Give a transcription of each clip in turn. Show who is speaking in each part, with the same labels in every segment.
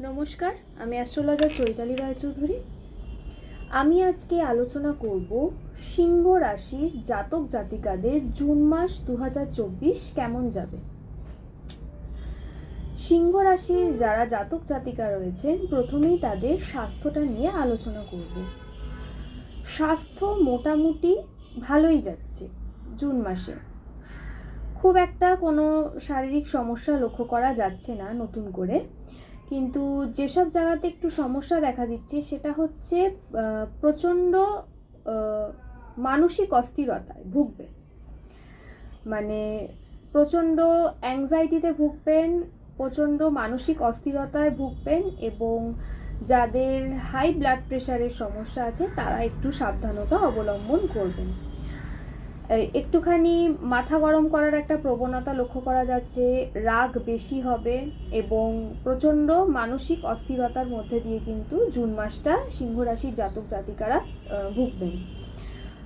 Speaker 1: নমস্কার, আমি অ্যাস্ট্রোলজার চৈতালি রায়চৌধুরী। আমি আজকে আলোচনা করব সিংহ রাশির জাতক জাতিকাদের জুন মাস 2024 কেমন যাবে। সিংহ রাশির যারা জাতক জাতিকা রয়েছেন, প্রথমেই তাদের স্বাস্থ্যটা নিয়ে আলোচনা করব। স্বাস্থ্য মোটামুটি ভালোই যাচ্ছে জুন মাসে। খুব একটা কোনো শারীরিক সমস্যা লক্ষ্য করা যাচ্ছে না নতুন করে, কিন্তু যেসব জায়গাতে একটু সমস্যা দেখা দিচ্ছে সেটা হচ্ছে প্রচণ্ড মানসিক অস্থিরতায় ভুগবেন। মানে প্রচণ্ড অ্যাংজাইটিতে ভুগবেন, প্রচণ্ড মানসিক অস্থিরতায় ভুগবেন, এবং যাদের হাই ব্লাড প্রেশারের সমস্যা আছে তারা একটু সাবধানতা অবলম্বন করবেন। একটুখানি মাথা গরম করার একটা প্রবণতা লক্ষ্য করা যাচ্ছে, রাগ বেশি হবে এবং প্রচণ্ড মানসিক অস্থিরতার মধ্যে দিয়ে কিন্তু জুন মাসটা সিংহ রাশির জাতক জাতিকারা ভুগবেন।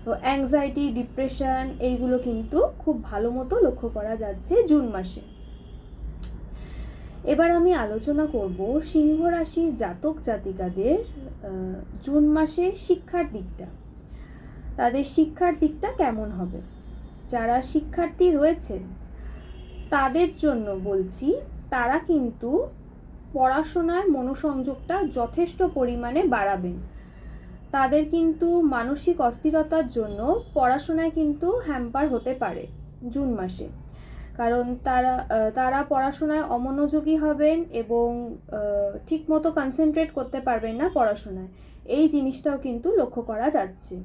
Speaker 1: তো অ্যাংজাইটি, ডিপ্রেশন এইগুলো কিন্তু খুব ভালো মতো লক্ষ্য করা যাচ্ছে জুন মাসে। এবার আমি আলোচনা করব সিংহ রাশির জাতক জাতিকাদের জুন মাসে শিক্ষার দিকটা, তাদের শিক্ষার দিকটা কেমন হবে। যারা শিক্ষার্থী রয়েছেন তাদের জন্য বলছি, তারা কিন্তু পড়াশোনায় মনোসংযোগটা যথেষ্ট পরিমাণে বাড়াবেন। তাদের কিন্তু মানসিক অস্থিরতার জন্য পড়াশোনায় কিন্তু হ্যাম্পার হতে পারে জুন মাসে, কারণ তারা পড়াশোনায় অমনোযোগী হবেন এবং ঠিকমতো কনসেন্ট্রেট করতে পারবেন না পড়াশোনায়। এই জিনিসটাও কিন্তু লক্ষ্য করা যাচ্ছে।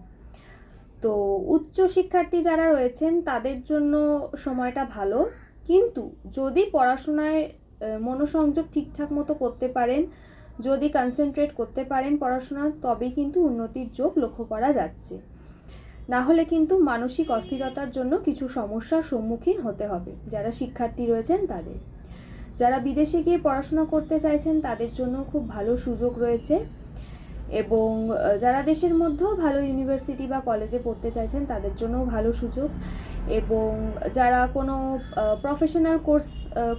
Speaker 1: তো উচ্চ শিক্ষার্থী যারা রয়েছেন তাদের জন্য সময়টা ভালো, কিন্তু যদি পড়াশোনায় মনোসংযোগ ঠিকঠাক মতো করতে পারেন, যদি কনসেন্ট্রেট করতে পারেন পড়াশোনা, তবেই কিন্তু উন্নতির যোগ লক্ষ্য করা যাচ্ছে। না হলে কিন্তু মানসিক অস্থিরতার জন্য কিছু সমস্যার সম্মুখীন হতে হবে যারা শিক্ষার্থী রয়েছেন তাদের। যারা বিদেশে গিয়ে পড়াশোনা করতে চাইছেন তাদের জন্য খুব ভালো সুযোগ রয়েছে, এবং যারা দেশের মধ্যেও ভালো ইউনিভার্সিটি বা কলেজে পড়তে চাইছেন তাদের জন্যও ভালো সুযোগ, এবং যারা কোনো প্রফেশনাল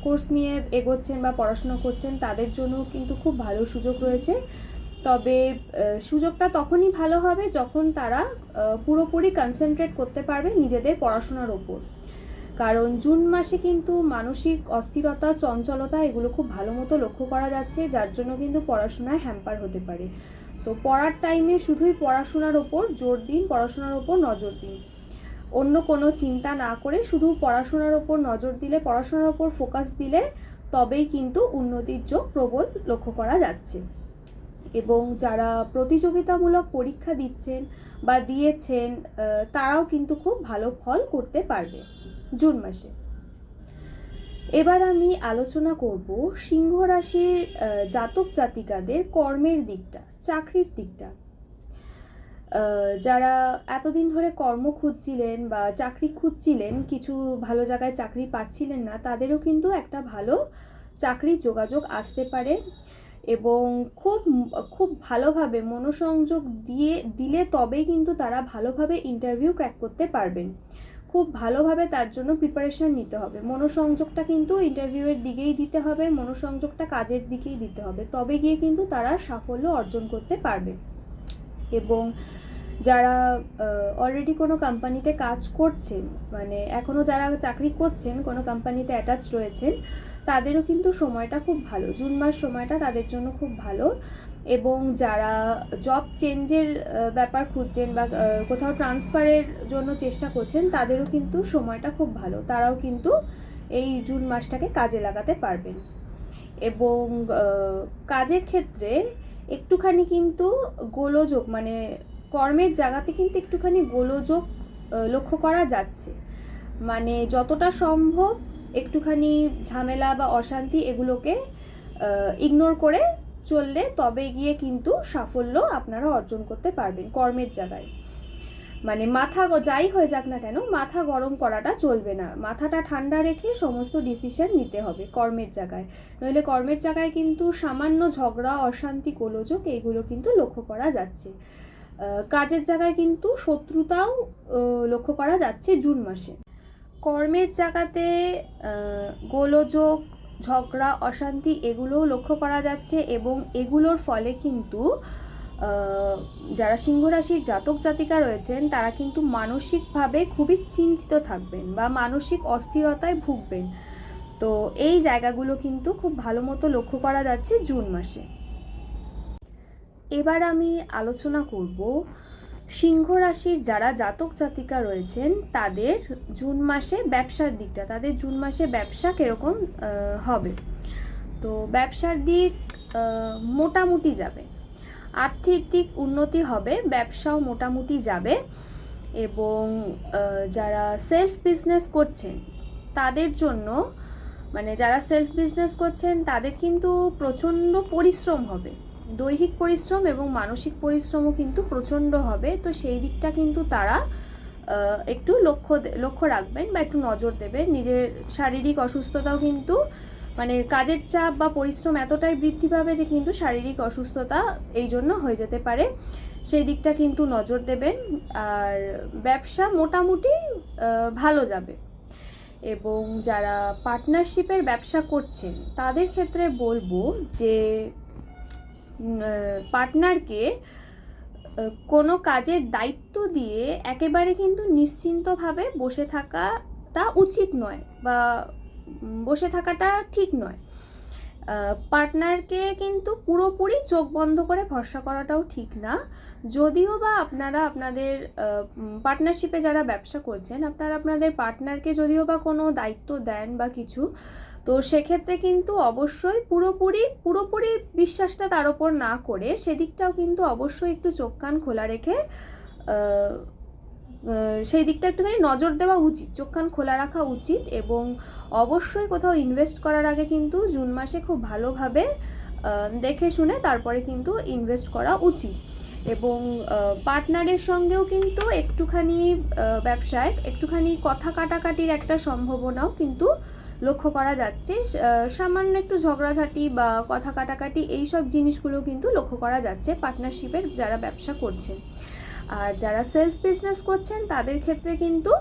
Speaker 1: কোর্স নিয়ে এগোচ্ছেন বা পড়াশোনা করছেন তাদের জন্য কিন্তু খুব ভালো সুযোগ রয়েছে। তবে সুযোগটা তখনই ভালো হবে যখন তারা পুরোপুরি কনসেন্ট্রেট করতে পারবে নিজেদের পড়াশোনার ওপর, কারণ জুন মাসে কিন্তু মানসিক অস্থিরতা, চঞ্চলতা এগুলো খুব ভালো মতো লক্ষ্য করা যাচ্ছে, যার জন্য কিন্তু পড়াশোনায় হ্যাম্পার হতে পারে। তো পড়ার টাইমে শুধুই পড়াশোনার ওপর জোর দিন, পড়াশোনার ওপর নজর দিন, অন্য কোনো চিন্তা না করে শুধু পড়াশোনার ওপর নজর দিলে, পড়াশোনার ওপর ফোকাস দিলে তবেই কিন্তু উন্নতির যোগ প্রবল লক্ষ্য করা যাচ্ছে। এবং যারা প্রতিযোগিতামূলক পরীক্ষা দিচ্ছেন বা দিয়েছেন তারাও কিন্তু খুব ভালো ফল করতে পারবে জুন মাসে। এবার আমি আলোচনা করব সিংহ রাশির জাতক জাতিকাদের কর্মের দিকটা, চাকরির দিকটা। যারা এতদিন ধরে কর্ম খুঁজছিলেন বা চাকরি খুঁজছিলেন, কিছু ভালো জায়গায় চাকরি পাচ্ছিলেন না, তাদেরও কিন্তু একটা ভালো চাকরির যোগাযোগ আসতে পারে, এবং খুব খুব ভালোভাবে মনোসংযোগ দিলে তবেই কিন্তু তারা ভালোভাবে ইন্টারভিউ ক্র্যাক করতে পারবেন। খুব ভালোভাবে তার জন্য প্রিপারেশান নিতে হবে। মনোসংযোগটা কিন্তু ইন্টারভিউয়ের দিকেই দিতে হবে, মনোসংযোগটা কাজের দিকেই দিতে হবে, তবে গিয়ে কিন্তু তারা সাফল্য অর্জন করতে পারবে। এবং যারা অলরেডি কোনো কোম্পানিতে কাজ করছেন, মানে এখনও যারা চাকরি করছেন, কোনো কোম্পানিতে অ্যাটাচ রয়েছেন, তাদেরও কিন্তু সময়টা খুব ভালো, জুন মাস সময়টা তাদের জন্য খুব ভালো। এবং যারা জব চেঞ্জের ব্যাপার খুঁজছেন বা কোথাও ট্রান্সফারের জন্য চেষ্টা করছেন, তাদেরও কিন্তু সময়টা খুব ভালো, তারাও কিন্তু এই জুন মাসটাকে কাজে লাগাতে পারবেন। এবং কাজের ক্ষেত্রে একটুখানি কিন্তু গোলযোগ, মানে কর্মের জায়গাতে কিন্তু একটুখানি গোলযোগ লক্ষ্য করা যাচ্ছে। মানে যতটা সম্ভব একটুখানি ঝামেলা বা অশান্তি এগুলোকে ইগনোর করে চললে তবে গিয়ে কিন্তু সাফল্য আপনারা অর্জন করতে পারবেন কর্মের জায়গায়। মানে মাথা যাই হয়ে যাক না কেন, মাথা গরম করাটা চলবে না, মাথাটা ঠান্ডা রেখে সমস্ত ডিসিশন নিতে হবে কর্মের জায়গায়, নইলে কর্মের জায়গায় কিন্তু সামান্য ঝগড়া, অশান্তি, গোলযোগ এইগুলো কিন্তু লক্ষ্য করা যাচ্ছে। কাজের জায়গায় কিন্তু শত্রুতাও লক্ষ্য করা যাচ্ছে জুন মাসে। কর্মের জায়গাতে গোলযোগ, ঝগড়া অশান্তি এগুলোও লক্ষ্য করা যাচ্ছে, এবং এগুলোর ফলে কিন্তু যারা সিংহ রাশির জাতক জাতিকা রয়েছেন তারা কিন্তু মানসিকভাবে খুবই চিন্তিত থাকবেন বা মানসিক অস্থিরতায় ভুগবেন। তো এই জায়গাগুলো কিন্তু খুব ভালো মতো লক্ষ্য করা যাচ্ছে জুন মাসে। এবার আমি আলোচনা করব সিংহ রাশির যারা জাতক জাতিকা রয়েছেন তাদের জুন মাসে ব্যবসার দিকটা, তাদের জুন মাসে ব্যবসা কীরকম হবে। তো ব্যবসার দিক মোটামুটি যাবে, আর্থিক দিক উন্নতি হবে, ব্যবসাও মোটামুটি যাবে। এবং যারা সেলফ বিজনেস করছেন তাদের জন্য, মানে যারা সেলফ বিজনেস করছেন তাদের কিন্তু প্রচণ্ড পরিশ্রম হবে, দৈহিক পরিশ্রম এবং মানসিক পরিশ্রমও কিন্তু প্রচণ্ড হবে। তো সেই দিকটা কিন্তু তারা একটু লক্ষ্য রাখবেন বা একটু নজর দেবেন। নিজের শারীরিক অসুস্থতাও কিন্তু, মানে কাজের চাপ বা পরিশ্রম এতটাই বৃদ্ধি পাবে যে কিন্তু শারীরিক অসুস্থতা এই জন্য হয়ে যেতে পারে, সেই দিকটা কিন্তু নজর দেবেন। আর ব্যবসা মোটামুটি ভালো যাবে। এবং যারা পার্টনারশিপের ব্যবসা করছেন তাদের ক্ষেত্রে বলবো যে পার্টনারকে কোনো কাজের দায়িত্ব দিয়ে একেবারে কিন্তু নিশ্চিন্তভাবে বসে থাকাটা উচিত নয় বা বসে থাকাটা ঠিক নয়। পার্টনারকে কিন্তু পুরোপুরি চোখ বন্ধ করে ভরসা করাটাও ঠিক না। যদিও বা আপনারা আপনাদের পার্টনারশিপে যারা ব্যবসা করছেন আপনারা আপনাদের পার্টনারকে যদিও বা কোনো দায়িত্ব দেন বা কিছু, তো সেক্ষেত্রে কিন্তু অবশ্যই পুরোপুরি বিশ্বাসটা তার ওপর না করে সেদিকটাও কিন্তু অবশ্যই একটু চোখ কান খোলা রেখে সেই দিকটা একটুখানি নজর দেওয়া উচিত, চোখ কান খোলা রাখা উচিত। এবং অবশ্যই কোথাও ইনভেস্ট করার আগে কিন্তু জুন মাসে খুব ভালোভাবে দেখে শুনে তারপরে কিন্তু ইনভেস্ট করা উচিত। এবং পার্টনারের সঙ্গেও কিন্তু একটুখানি ব্যবসায় একটুখানি কথা কাটাকাটির একটা সম্ভাবনাও কিন্তু লক্ষ্য করা যাচ্ছে। সামান্য একটু ঝগড়াঝাটি বা কথা কাটাকাটি এই সব জিনিসগুলো কিন্তু লক্ষ্য করা যাচ্ছে পার্টনারশিপের যারা ব্যবসা করছেন। আর যারা সেলফ বিজনেস করছেন তাদের ক্ষেত্রে কিন্তু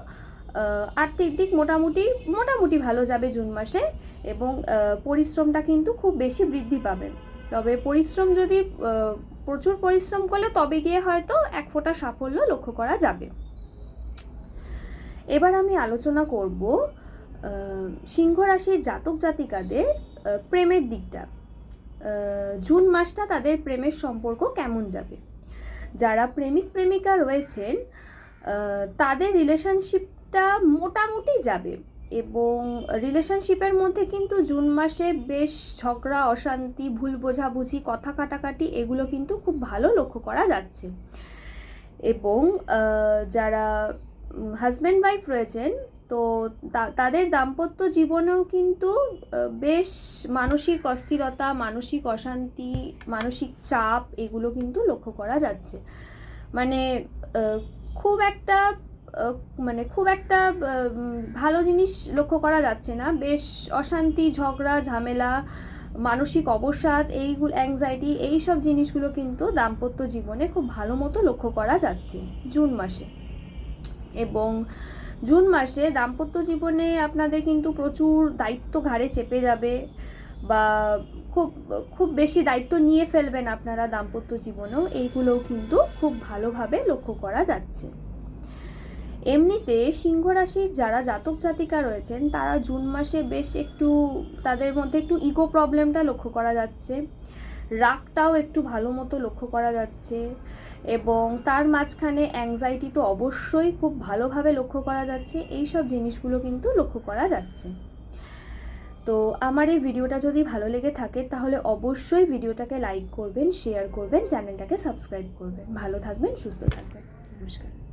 Speaker 1: আর্থিক দিক মোটামুটি ভালো যাবে জুন মাসে, এবং পরিশ্রমটা কিন্তু খুব বেশি বৃদ্ধি পাবে। তবে পরিশ্রম যদি প্রচুর পরিশ্রম করলে তবে গিয়ে হয়তো এক ফোঁটা সাফল্য লক্ষ্য করা যাবে। এবার আমি আলোচনা করব সিংহ রাশির জাতক জাতিকাদের প্রেমের দিকটা। জুন মাসটা তাদের প্রেমের সম্পর্ক কেমন যাবে। যারা প্রেমিক প্রেমিকা রয়েছেন তাদের রিলেশনশিপটা মোটামুটি যাবে, এবং রিলেশনশিপের মধ্যে কিন্তু জুন মাসে বেশ ঝগড়া অশান্তি ভুল বোঝাবুঝি কথা কাটাকাটি এগুলো কিন্তু খুব ভালো লক্ষ্য করা যাচ্ছে। এবং যারা হাজব্যান্ড ওয়াইফ রয়েছেন তো তাদের দাম্পত্য জীবনেও কিন্তু বেশ মানসিক অস্থিরতা, মানসিক অশান্তি, মানসিক চাপ এগুলো কিন্তু লক্ষ্য করা যাচ্ছে। মানে খুব একটা ভালো জিনিস লক্ষ্য করা যাচ্ছে না। বেশ অশান্তি, ঝগড়া, ঝামেলা, মানসিক অবসাদ, এইগুলো অ্যাংজাইটি এই সব জিনিসগুলো কিন্তু দাম্পত্য জীবনে খুব ভালো মতো লক্ষ্য করা যাচ্ছে জুন মাসে। এবং জুন মাসে দাম্পত্য জীবনে আপনাদের কিন্তু প্রচুর দায়িত্ব ঘাড়ে চেপে যাবে বা খুব বেশি দায়িত্ব নিয়ে ফেলবেন আপনারা দাম্পত্য জীবনেও, এইগুলোও কিন্তু খুব ভালোভাবে লক্ষ্য করা যাচ্ছে। এমনিতে সিংহ রাশির যারা জাতক জাতিকা রয়েছেন তারা জুন মাসে বেশ একটু তাদের মধ্যে একটু ইগো প্রবলেমটা লক্ষ্য করা যাচ্ছে, রাগটাও একটু ভালো মতো লক্ষ্য করা যাচ্ছে, এবং তার মাঝখানে অ্যাংজাইটি তো অবশ্যই খুব ভালোভাবে লক্ষ্য করা যাচ্ছে। এই সব জিনিসগুলো কিন্তু লক্ষ্য করা যাচ্ছে। তো আমার এই ভিডিওটা যদি ভালো লেগে থাকে তাহলে অবশ্যই ভিডিওটাকে লাইক করবেন, শেয়ার করবেন, চ্যানেলটাকে সাবস্ক্রাইব করবেন। ভালো থাকবেন, সুস্থ থাকবেন। নমস্কার।